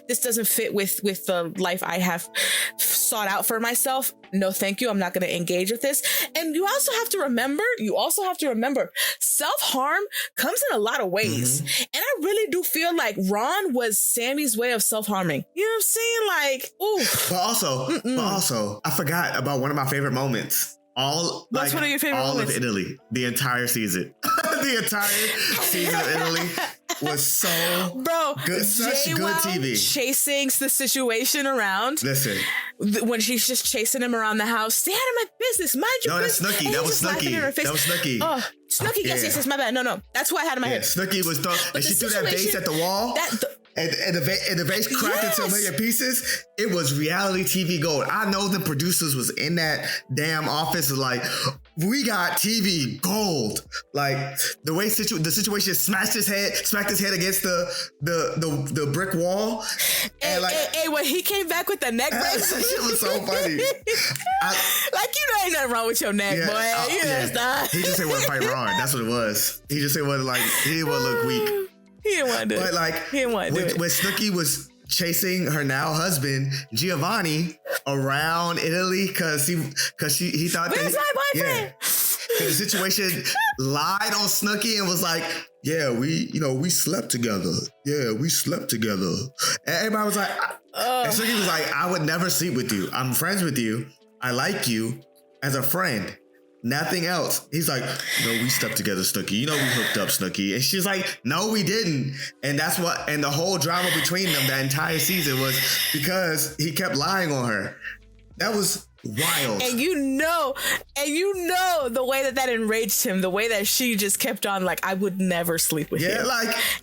Speaker 2: this doesn't fit with the life I have sought out for myself. No, thank you. I'm not going to engage with this. And you also have to remember, self-harm comes in a lot of ways. Mm-hmm. And I really do feel like Ron was Sammy's way of self-harming. You know what I'm saying? Like, ooh.
Speaker 1: But also, I forgot about one of my favorite moments.
Speaker 2: What's one of your favorite moments?
Speaker 1: All of Italy, the entire season. The entire season of Italy was so good. Such good TV.
Speaker 2: Chasing the situation around.
Speaker 1: Listen.
Speaker 2: When she's just chasing him around the house. Stay out of my business. Mind your business.
Speaker 1: No, that's Snooki. That was Snooki.
Speaker 2: Oh, Snooki. Yes. My bad. No. That's who I had in my head.
Speaker 1: Snooki was and she threw that vase at the wall. And the vase cracked into a million pieces. It was reality TV gold. I know the producers was in that damn office like, we got TV gold. Like the way the situation smacked his head against the brick wall. And
Speaker 2: when he came back with the neck brace,
Speaker 1: that shit was so funny.
Speaker 2: Ain't nothing wrong with your neck, boy.
Speaker 1: He just said want to fight Ron. That's what it was. He just said he didn't want to look weak.
Speaker 2: He didn't want to do it.
Speaker 1: But like, when Snooki was chasing her now husband Giovanni around Italy because he thought
Speaker 2: where's my boyfriend?
Speaker 1: The situation lied on Snooki and was like, we slept together. Yeah, we slept together. And everybody was like, and Snooki was like, I would never sleep with you. I'm friends with you. I like you as a friend. Nothing else. He's like, no, we slept together, Snooki. You know we hooked up, Snooki. And she's like, no, we didn't. And and the whole drama between them that entire season was because he kept lying on her. That was wild.
Speaker 2: And you know the way that enraged him, the way that she just kept on like, I would never sleep with him.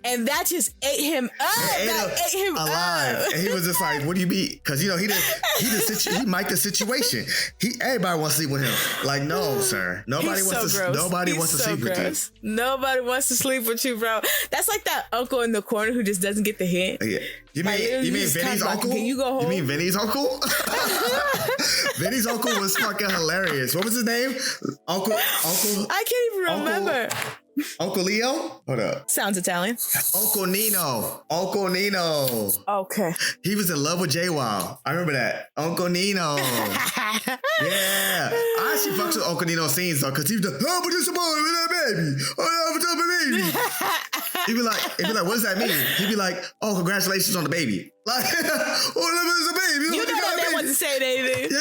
Speaker 2: And that just ate him up. Ate him
Speaker 1: alive.
Speaker 2: Up.
Speaker 1: And he was just like, what do you mean? Because he mic'd the situation. Everybody wants to sleep with him. Like, no, sir. Nobody wants to sleep with you.
Speaker 2: Nobody wants to sleep with you, bro. That's like that uncle in the corner who just doesn't get the hint.
Speaker 1: Yeah. You mean Vinny's uncle?
Speaker 2: Can you go home?
Speaker 1: You mean Vinny's uncle? Vinny's uncle was fucking hilarious. What was his name? Uncle.
Speaker 2: I can't even remember.
Speaker 1: Uncle Leo? Hold up.
Speaker 2: Sounds Italian.
Speaker 1: Uncle Nino.
Speaker 2: Okay.
Speaker 1: He was in love with J Wild. I remember that. Uncle Nino. Yeah. I actually fucked with Uncle Nino's scenes though, because he was like, oh, but this boy with that baby. Oh, yeah, baby. He'd be like, what does that mean? He'd be like, oh, congratulations on the baby. Like, oh, there's a baby.
Speaker 2: You know that man wasn't saying anything.
Speaker 1: Yeah,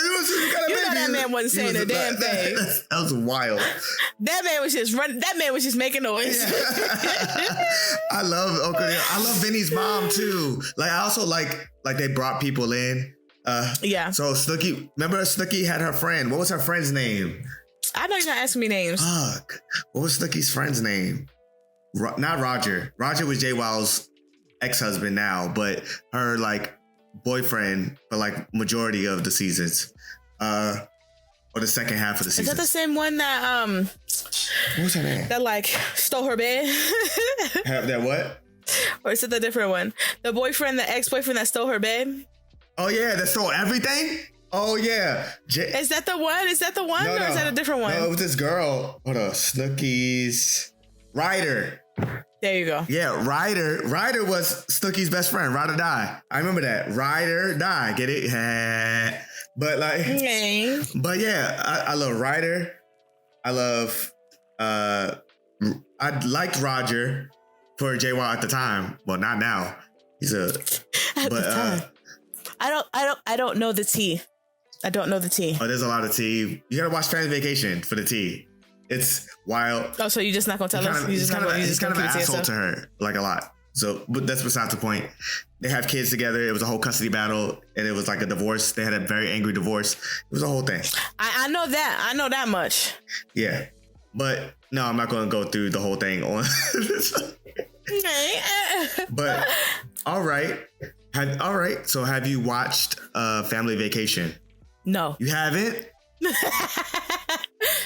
Speaker 1: you know that
Speaker 2: man wasn't saying a damn thing.
Speaker 1: That was wild.
Speaker 2: That man was just running. That man was just making noise.
Speaker 1: I love Vinny's mom too. Like I also like they brought people in.
Speaker 2: Yeah.
Speaker 1: So Snooki, remember Snooki had her friend. What was her friend's name?
Speaker 2: I know you're not asking me names.
Speaker 1: Fuck. What was Snooki's friend's name? Not Roger. Roger was Jay Wild's ex-husband now, but her like boyfriend for like majority of the seasons. Or the second half of the season.
Speaker 2: Is that the same one that
Speaker 1: what was her name?
Speaker 2: That like stole her bed?
Speaker 1: Have that what?
Speaker 2: Or is it the different one? The boyfriend, the ex-boyfriend that stole her bed?
Speaker 1: Oh yeah, that stole everything? Oh yeah.
Speaker 2: Is that the one? Is that the one?
Speaker 1: No.
Speaker 2: Or is that a different one?
Speaker 1: No, it was this girl. Hold on. Snooki's Ryder.
Speaker 2: There you go.
Speaker 1: Yeah, Ryder. Ryder was Snooki's best friend. Ride or die. I remember that. Ride or die. Get it? But like, but yeah, I love Ryder. I love. I liked Roger for Jay Wild at the time. Well, not now. He's a.
Speaker 2: At the time. I don't know the tea. I don't know the tea.
Speaker 1: Oh, there's a lot of tea. You gotta watch Family Vacation for the tea. It's wild.
Speaker 2: Oh, so you're just not gonna tell us?
Speaker 1: He's kind of an asshole to her, like a lot. So, but that's besides the point. They have kids together. It was a whole custody battle, and it was like a divorce. They had a very angry divorce. It was a whole thing.
Speaker 2: I know that. I know that much.
Speaker 1: Yeah, but no, I'm not going to go through the whole thing on. But all right. So, have you watched Family Vacation?
Speaker 2: No.
Speaker 1: You haven't?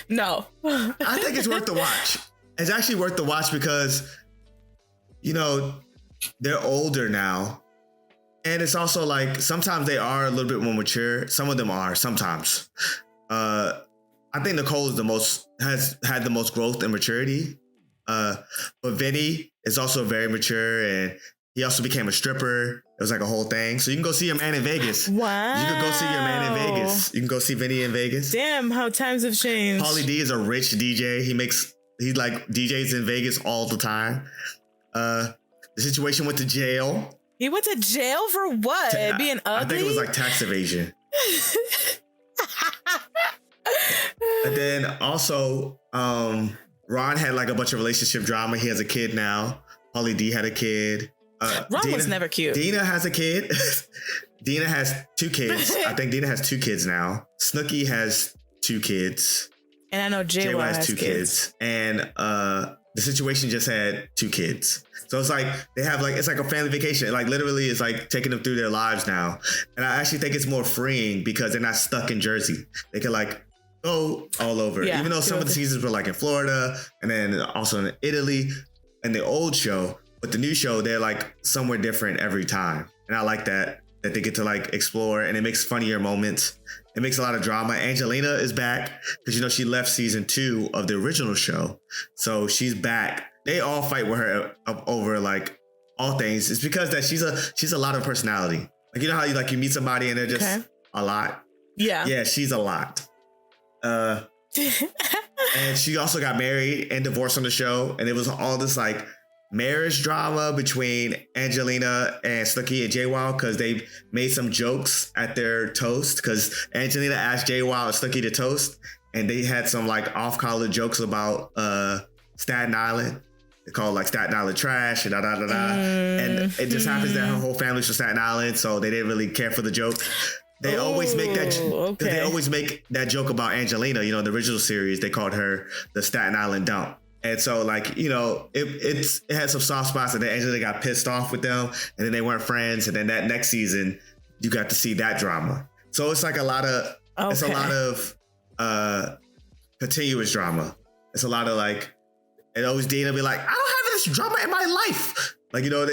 Speaker 2: No.
Speaker 1: I think it's worth the watch. It's actually worth the watch because, you know, they're older now. And it's also like sometimes they are a little bit more mature. Some of them are sometimes. I think Nicole has had the most growth and maturity. But Vinny is also very mature, and he also became a stripper. It was like a whole thing. So you can go see your man in Vegas.
Speaker 2: Wow.
Speaker 1: You can go see your man in Vegas. You can go see Vinny in Vegas.
Speaker 2: Damn, how times have changed.
Speaker 1: Pauly D is a rich DJ. He like DJs in Vegas all the time. The situation went to jail.
Speaker 2: He went to jail for what? Being ugly?
Speaker 1: I think it was like tax evasion. And then also, Ron had like a bunch of relationship drama. He has a kid now. Pauly D had a kid.
Speaker 2: Ron was never cute.
Speaker 1: Dina has a kid. Dina has 2 kids. I think Dina has 2 kids now. Snooki has 2 kids.
Speaker 2: And I know Jay has
Speaker 1: 2 kids. And the situation just had 2 kids. So it's like they have like, it's like a family vacation. Like literally it's like taking them through their lives now. And I actually think it's more freeing because they're not stuck in Jersey. They can like go all over.
Speaker 2: Yeah,
Speaker 1: even though some of the seasons were like in Florida and then also in Italy and the old show. But the new show, they're like somewhere different every time. And I like that they get to like explore, and it makes funnier moments. It makes a lot of drama. Angelina is back because, you know, she left season 2 of the original show. So she's back. They all fight with her over like all things. It's because that she's a lot of personality. Like, you know how you meet somebody and they're just a lot.
Speaker 2: Yeah.
Speaker 1: Yeah, she's a lot. And she also got married and divorced on the show. And it was all this like marriage drama between Angelina and Snooki and Jay Wild because they made some jokes at their toast because Angelina asked Jay Wild and Snooki to toast, and they had some like off-color jokes about Staten Island. They called like Staten Island trash and And it just happens that her whole family's from Staten Island, so they didn't really care for the joke. They always make that. They always make that joke about Angelina. You know, in the original series, they called her the Staten Island dump. And so, like, you know, it had some soft spots, and then Angelina got pissed off with them, and then they weren't friends. And then that next season, you got to see that drama. So it's like a lot of continuous drama. It's a lot of like, and always Dina be like, I don't have this drama in my life. Like, you know,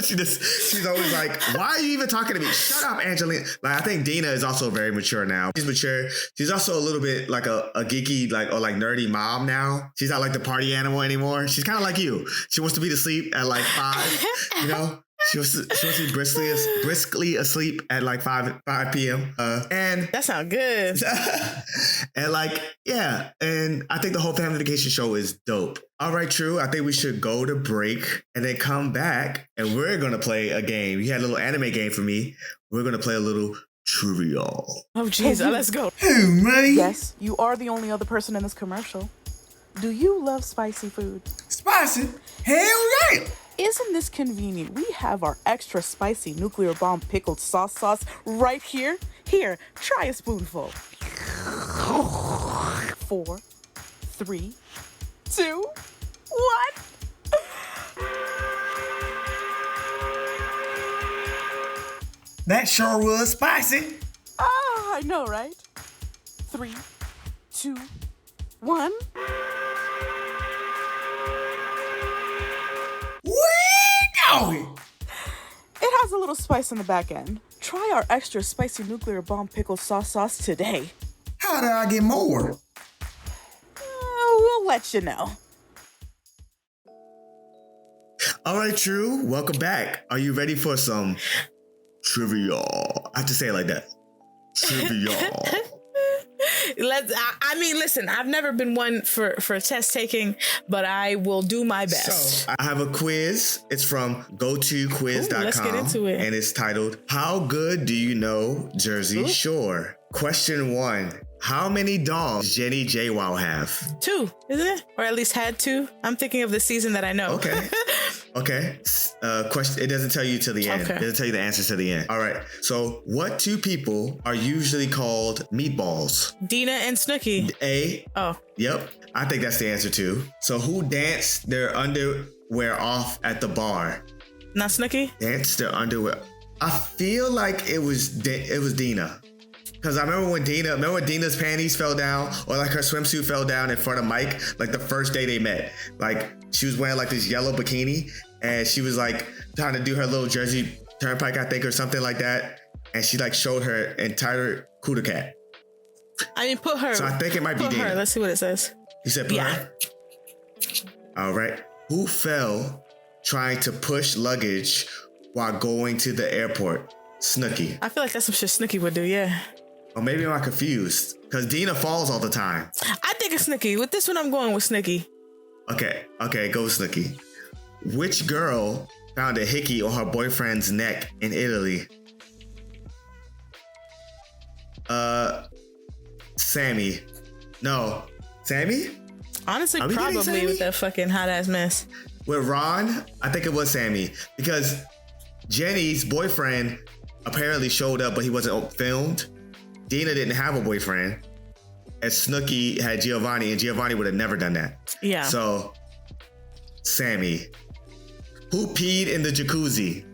Speaker 1: she's always like, why are you even talking to me? Shut up, Angelina. Like, I think Dina is also very mature now. She's mature. She's also a little bit like a geeky, like, or like nerdy mom now. She's not like the party animal anymore. She's kind of like you. She wants to be to sleep at like 5, you know? She was to be briskly asleep at like 5 p.m. And
Speaker 2: That sounds good.
Speaker 1: and like, yeah. And I think the whole Family Vacation show is dope. All right, True. I think we should go to break and then come back and we're going to play a game. You had a little anime game for me. We're going to play a little trivia.
Speaker 2: Oh, jeez. Let's go.
Speaker 1: Hey, man.
Speaker 2: Yes, you are the only other person in this commercial. Do you love spicy food?
Speaker 1: Spicy? Hell right.
Speaker 2: Isn't this convenient? We have our extra spicy nuclear bomb pickled sauce right here. Here, try a spoonful. 4, 3, 2, 1.
Speaker 1: That sure was spicy.
Speaker 2: Ah, I know, right? 3, 2, 1. It has a little spice on the back end. Try our extra spicy nuclear bomb pickle sauce today.
Speaker 1: How do I get more?
Speaker 2: We'll let you know.
Speaker 1: All right, True. Welcome back. Are you ready for some trivia? I have to say it like that. Trivia.
Speaker 2: Listen, I've never been one for test taking, but I will do my best.
Speaker 1: So, I have a quiz. It's from gotoquiz.com.
Speaker 2: Ooh, let's get into it.
Speaker 1: And it's titled, How Good Do You Know Jersey Shore? Question 1. How many dogs Jenny JWoww have?
Speaker 2: 2, isn't it? Or at least had 2. I'm thinking of the season that I know.
Speaker 1: Okay. Okay. Question. It doesn't tell you till the end.
Speaker 2: Okay.
Speaker 1: It doesn't tell you the answers to the end. All right. So, what 2 people are usually called meatballs?
Speaker 2: Dina and Snooki.
Speaker 1: A.
Speaker 2: Oh.
Speaker 1: Yep. I think that's the answer too. So, who danced their underwear off at the bar?
Speaker 2: Not Snooki?
Speaker 1: Danced their underwear. I feel like it was Dina. Because I remember when Dina's panties fell down, or like her swimsuit fell down in front of Mike, like the first day they met. Like she was wearing like this yellow bikini, and she was like trying to do her little Jersey Turnpike, I think, or something like that. And she like showed her entire cooter cat.
Speaker 2: I mean, put her.
Speaker 1: So I think it might be
Speaker 2: put
Speaker 1: Dina.
Speaker 2: her. Let's see what it says.
Speaker 1: You said put her? All right. Who fell trying to push luggage while going to the airport? Snooki.
Speaker 2: I feel like that's some shit Snooki would do, yeah.
Speaker 1: Or maybe I'm confused, because Dina falls all the time.
Speaker 2: I think it's Snooki. With this one, I'm going with Snooki.
Speaker 1: Okay, go with Snooki. Which girl found a hickey on her boyfriend's neck in Italy? Sammy. No. Sammy?
Speaker 2: Honestly,
Speaker 1: Are we getting
Speaker 2: probably
Speaker 1: Sammy?
Speaker 2: with that fucking hot ass mess.
Speaker 1: With Ron? I think it was Sammy. Because Jenny's boyfriend apparently showed up, but he wasn't filmed. Dina didn't have a boyfriend. And Snooki had Giovanni, and Giovanni would have never done that.
Speaker 2: Yeah.
Speaker 1: So, Sammy. Who peed in the jacuzzi?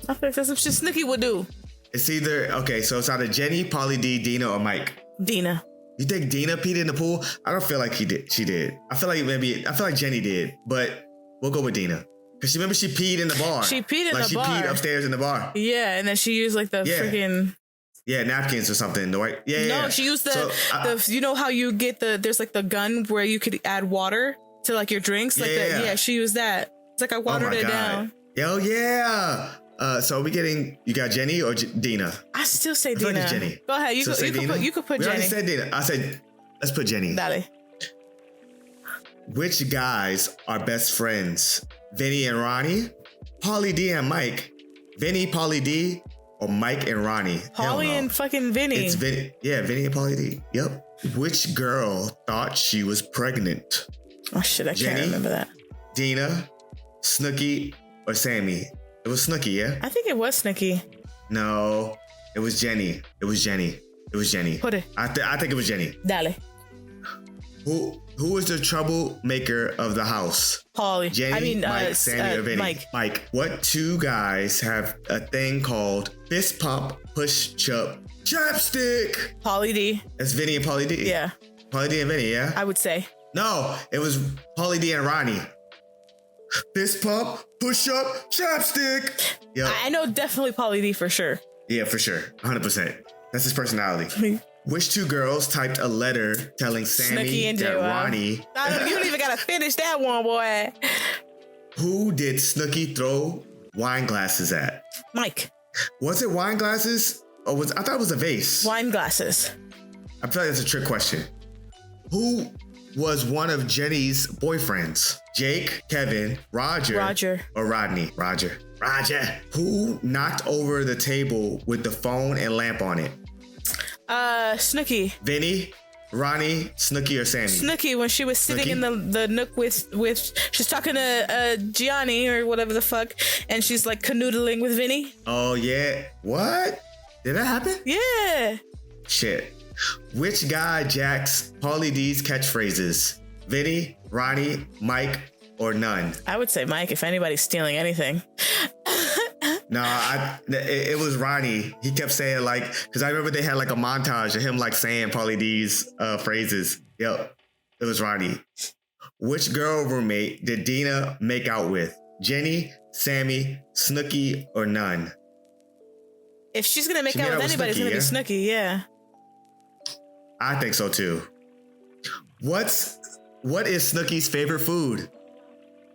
Speaker 2: I feel like that's some shit Snooki would do.
Speaker 1: It's either, okay, so it's either Jenny, Pauly D, Dina, or Mike.
Speaker 2: Dina.
Speaker 1: You think Dina peed in the pool? I don't feel like she did. I feel like Jenny did, but we'll go with Dina. Because remember she peed in the bar.
Speaker 2: She peed in
Speaker 1: like
Speaker 2: the
Speaker 1: she
Speaker 2: bar.
Speaker 1: peed upstairs in the bar.
Speaker 2: Yeah, and then she used like the freaking...
Speaker 1: Yeah, napkins or something, right? Yeah.
Speaker 2: No, she used the you know how you get there's like the gun where you could add water to like your drinks? Like she used that. It's like I watered it down.
Speaker 1: Oh yeah. So are we getting, you got Jenny or Dina?
Speaker 2: I still say
Speaker 1: I feel
Speaker 2: Dina.
Speaker 1: like it's Jenny.
Speaker 2: Go ahead. You could put
Speaker 1: we
Speaker 2: Jenny.
Speaker 1: already said Dina. I said, let's put Jenny.
Speaker 2: Dale.
Speaker 1: Which guys are best friends? Vinny and Ronnie? Pauly D and Mike? Vinny, Pauly D, or Mike and Ronnie?
Speaker 2: Pauly and fucking Vinny.
Speaker 1: It's Vinny. Yeah, Vinny and Pauly D. Yep. Which girl thought she was pregnant?
Speaker 2: Oh shit, I can't remember that.
Speaker 1: Dina, Snooki, or Sammy? It was Snooki, yeah?
Speaker 2: I think it was Snooki.
Speaker 1: No, it was Jenny. It was Jenny.
Speaker 2: Put it.
Speaker 1: I think it was Jenny.
Speaker 2: Dale.
Speaker 1: Who was the troublemaker of the house?
Speaker 2: Pauly.
Speaker 1: Jenny, Mike, Sammy, or Vinny?
Speaker 2: Mike.
Speaker 1: What 2 guys have a thing called fist pump, push, chapstick?
Speaker 2: Pauly D.
Speaker 1: That's Vinny and Pauly D.
Speaker 2: Yeah.
Speaker 1: Pauly D and Vinny, yeah?
Speaker 2: I would say.
Speaker 1: No, it was Pauly D and Ronnie. Fist pump, push up, chapstick. Yep.
Speaker 2: I know definitely Pauly D for sure.
Speaker 1: Yeah, for sure. 100%. That's his personality. Which 2 girls typed a letter telling Sammy
Speaker 2: Snooki and
Speaker 1: that
Speaker 2: JWoww.
Speaker 1: Ronnie...
Speaker 2: You don't even gotta finish that one, boy.
Speaker 1: Who did Snooki throw wine glasses at?
Speaker 2: Mike.
Speaker 1: Was it wine glasses? Or I thought it was a vase.
Speaker 2: Wine glasses.
Speaker 1: I feel like that's a trick question. Who was one of Jenny's boyfriends? Jake, Kevin, Roger, or Rodney? Roger. Who knocked over the table with the phone and lamp on it?
Speaker 2: Snooki.
Speaker 1: Vinny, Ronnie, Snooki, or Sammy?
Speaker 2: Snooki, when she was sitting in the nook with she's talking to Gianni or whatever the fuck, and she's like canoodling with Vinny.
Speaker 1: Oh yeah. What? Did that happen?
Speaker 2: Yeah.
Speaker 1: Shit. Which guy jacks Pauly D's catchphrases? Vinny, Ronnie, Mike, or none?
Speaker 2: I would say Mike if anybody's stealing anything.
Speaker 1: No, it was Ronnie. He kept saying like, because I remember they had like a montage of him like saying Pauly D's phrases. Yep, it was Ronnie. Which girl roommate did Dina make out with? Jenny, Sammy, Snooki, or none?
Speaker 2: If she's gonna make out with anybody, it's gonna be Snooki. Yeah.
Speaker 1: I think so too. What is Snooki's favorite food?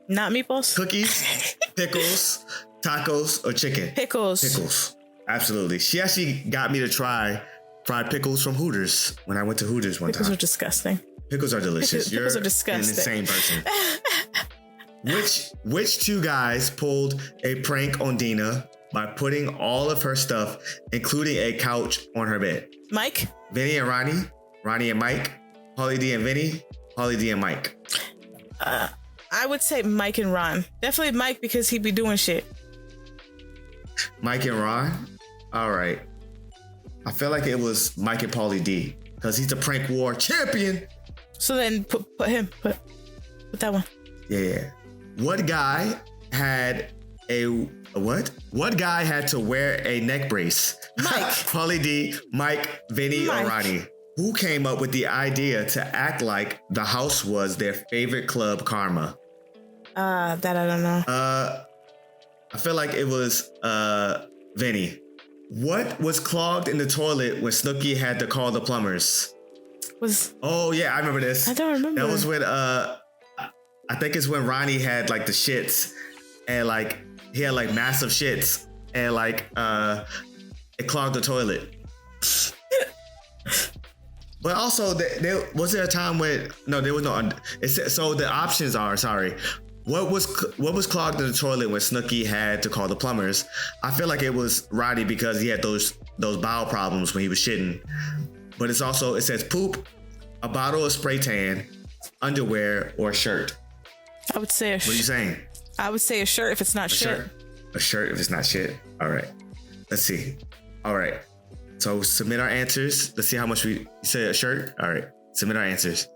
Speaker 2: Not meatballs.
Speaker 1: Cookies, pickles, tacos, or chicken?
Speaker 2: Pickles.
Speaker 1: Absolutely. She actually got me to try fried pickles from Hooters when I went to Hooters one time.
Speaker 2: Pickles are disgusting.
Speaker 1: Pickles are delicious.
Speaker 2: Pickles are disgusting.
Speaker 1: You're an insane person. Which two guys pulled a prank on Dina by putting all of her stuff, including a couch, on her bed?
Speaker 2: Mike.
Speaker 1: Vinny and Ronnie. Ronnie and Mike. Pauly D and Vinny. Pauly D and Mike.
Speaker 2: I would say Mike and Ron. Definitely Mike because he'd be doing shit.
Speaker 1: Mike and Ron? All right. I feel like it was Mike and Pauly D because he's the prank war champion.
Speaker 2: So then put him. Put that one.
Speaker 1: Yeah. What guy had a what? What guy had to wear a neck brace?
Speaker 2: Mike.
Speaker 1: Pauly D, Mike, Vinny, or Ronnie? Who came up with the idea to act like the house was their favorite club, Karma?
Speaker 2: That I don't know.
Speaker 1: I feel like it was Vinny. What was clogged in the toilet when Snooki had to call the plumbers? Oh yeah, I remember this.
Speaker 2: I don't remember.
Speaker 1: That was when I think it's when Ronnie had like the shits and like he had like massive shits and like it clogged the toilet. But also, was there a time when there was no? So the options are What was clogged in the toilet when Snooki had to call the plumbers? I feel like it was Roddy because he had those bowel problems when he was shitting. But it says poop, a bottle of spray tan, underwear, or a shirt.
Speaker 2: I would say
Speaker 1: What are you saying?
Speaker 2: I would say a shirt if it's not shit.
Speaker 1: A shirt if it's not shit. All right. Let's see. All right. So submit our answers. Let's see how much you say a shirt. All right. Submit our answers.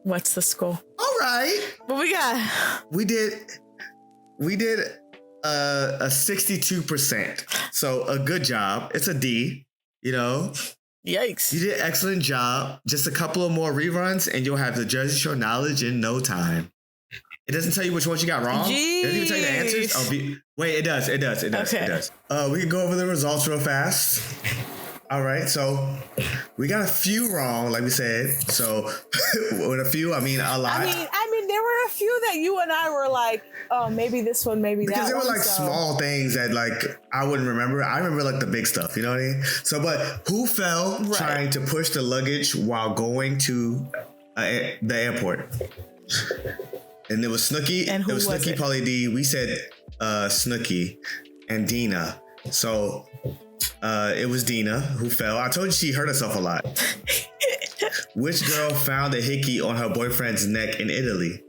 Speaker 2: What's the score?
Speaker 1: All right.
Speaker 2: What we got?
Speaker 1: We did a 62%. So a good job. It's a D,
Speaker 2: Yikes.
Speaker 1: You did an excellent job. Just a couple of more reruns and you'll have the Jersey Shore knowledge in no time. It doesn't tell you which ones you got wrong.
Speaker 2: Jeez.
Speaker 1: It doesn't even tell you the answers. Wait, it does.
Speaker 2: Okay.
Speaker 1: It does. We can go over the results real fast. All right, so we got a few wrong, like we said. So with a few, I mean a lot.
Speaker 2: I mean, there were a few that you and I were like, oh, maybe this one, maybe
Speaker 1: because
Speaker 2: that one.
Speaker 1: Because they were like small things that like I wouldn't remember. I remember like the big stuff, you know what I mean? So, but who fell trying to push the luggage while going to the airport? And it was Snooki.
Speaker 2: And who
Speaker 1: was Snooki,
Speaker 2: it?
Speaker 1: Pauly D. We said Snooki and Dina. So it was Dina who fell. I told you she hurt herself a lot. Which girl found a hickey on her boyfriend's neck in Italy?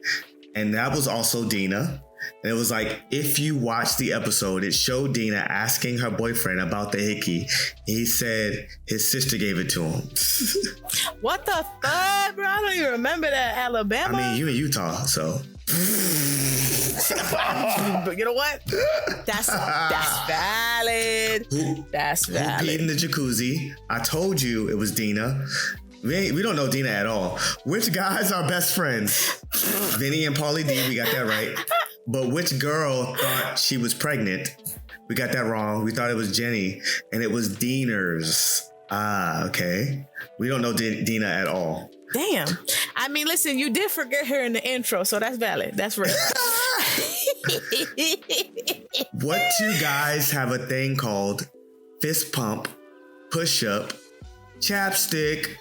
Speaker 1: And that was also Dina. And it was like, if you watch the episode, it showed Dina asking her boyfriend about the hickey. He said his sister gave it to him.
Speaker 2: What the fuck, bro? I don't even remember that. Alabama?
Speaker 1: I mean, you in Utah, so.
Speaker 2: But you know what? That's valid. That's valid.
Speaker 1: Who peed in the jacuzzi? I told you it was Dina. We don't know Dina at all. Which guys are best friends? Vinny and Pauly D, we got that right. But which girl thought she was pregnant? We got that wrong. We thought it was Jenny, and it was Deaners. Ah, okay. We don't know Dina at all.
Speaker 2: Damn. I mean, listen, you did forget her in the intro, so that's valid. That's right.
Speaker 1: What two guys have a thing called fist pump, push up, chapstick,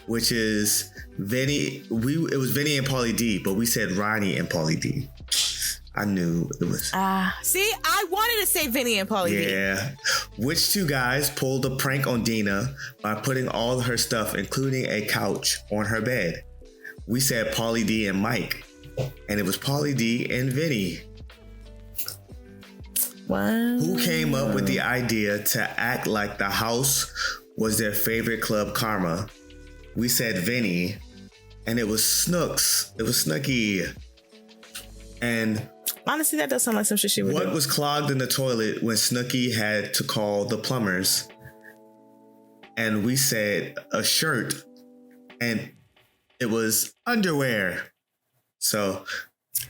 Speaker 1: which is Vinny. It was Vinny and Pauly D, but we said Ronnie and Pauly D. I knew it was.
Speaker 2: See, I wanted to say Vinny and Pauly D.
Speaker 1: Yeah. Which two guys pulled a prank on Dina by putting all her stuff, including a couch, on her bed? We said Pauly D and Mike, and it was Pauly D and Vinny.
Speaker 2: Wow.
Speaker 1: Who came up with the idea to act like the house was their favorite club, Karma? We said Vinny, and it was Snooks. It was Snooky. And
Speaker 2: honestly, that does sound like some shit she would do.
Speaker 1: what was clogged in the toilet when Snooky had to call the plumbers? And we said a shirt, and it was underwear. So,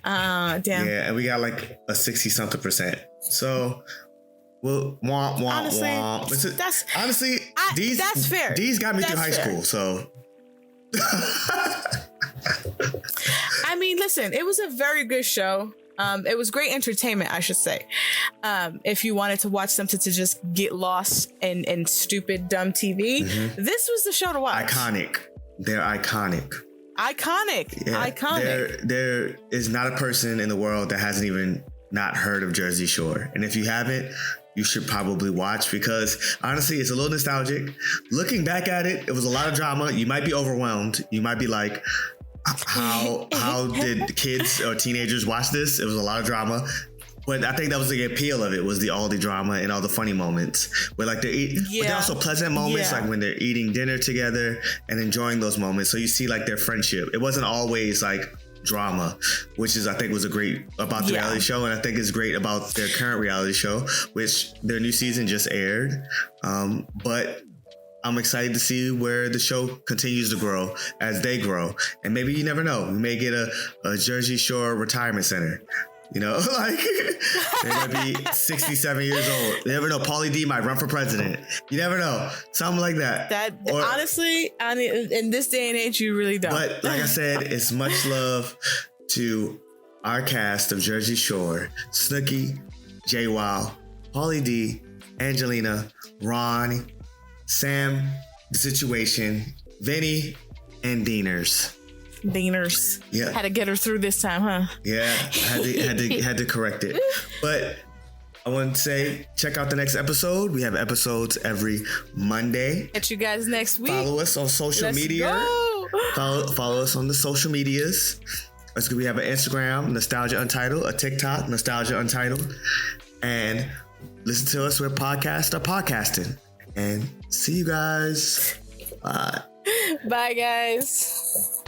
Speaker 2: damn.
Speaker 1: yeah, and we got like a 60-something%. So, well, womp, womp,
Speaker 2: Honestly,
Speaker 1: womp.
Speaker 2: that's fair.
Speaker 1: These got me through high
Speaker 2: That's fair.
Speaker 1: school, so.
Speaker 2: I mean, listen, it was a very good show. It was great entertainment, I should say. If you wanted to watch something to just get lost in stupid, dumb TV, this was the show to watch.
Speaker 1: Iconic. They're iconic.
Speaker 2: Iconic.
Speaker 1: Yeah,
Speaker 2: Iconic.
Speaker 1: There is not a person in the world that hasn't even not heard of Jersey Shore. And if you haven't, you should probably watch, because honestly, it's a little nostalgic. Looking back at it, it was a lot of drama. You might be overwhelmed. You might be like, how did kids or teenagers watch this? It was a lot of drama. But I think that was the appeal of it, was all the drama and all the funny moments. Where like but they're also pleasant moments, like when they're eating dinner together and enjoying those moments. So you see like their friendship. It wasn't always like drama, which is, I think, was a great about the reality show. And I think it's great about their current reality show, which their new season just aired. But I'm excited to see where the show continues to grow as they grow. And maybe, you never know, we may get a Jersey Shore retirement center. You know, like they might be 67 years old. You never know. Pauly D might run for president. You never know. Something like that.
Speaker 2: Honestly, in this day and age, you really don't.
Speaker 1: But like I said, it's much love to our cast of Jersey Shore: Snooki, Jay Wow, Pauly D, Angelina, Ron, Sam, The Situation, Vinny, and Deaners.
Speaker 2: Deaners.
Speaker 1: Yeah.
Speaker 2: Had to get her through this time, huh?
Speaker 1: Yeah, had to correct it. But I want to say, check out the next episode. We have episodes every Monday.
Speaker 2: Catch you guys next week.
Speaker 1: Follow us on social media.
Speaker 2: Go.
Speaker 1: Follow us on the social medias. We have an Instagram, Nostalgia Untitled, a TikTok, Nostalgia Untitled, and listen to us where podcasts are podcasting. And see you guys. Bye.
Speaker 2: Bye, guys.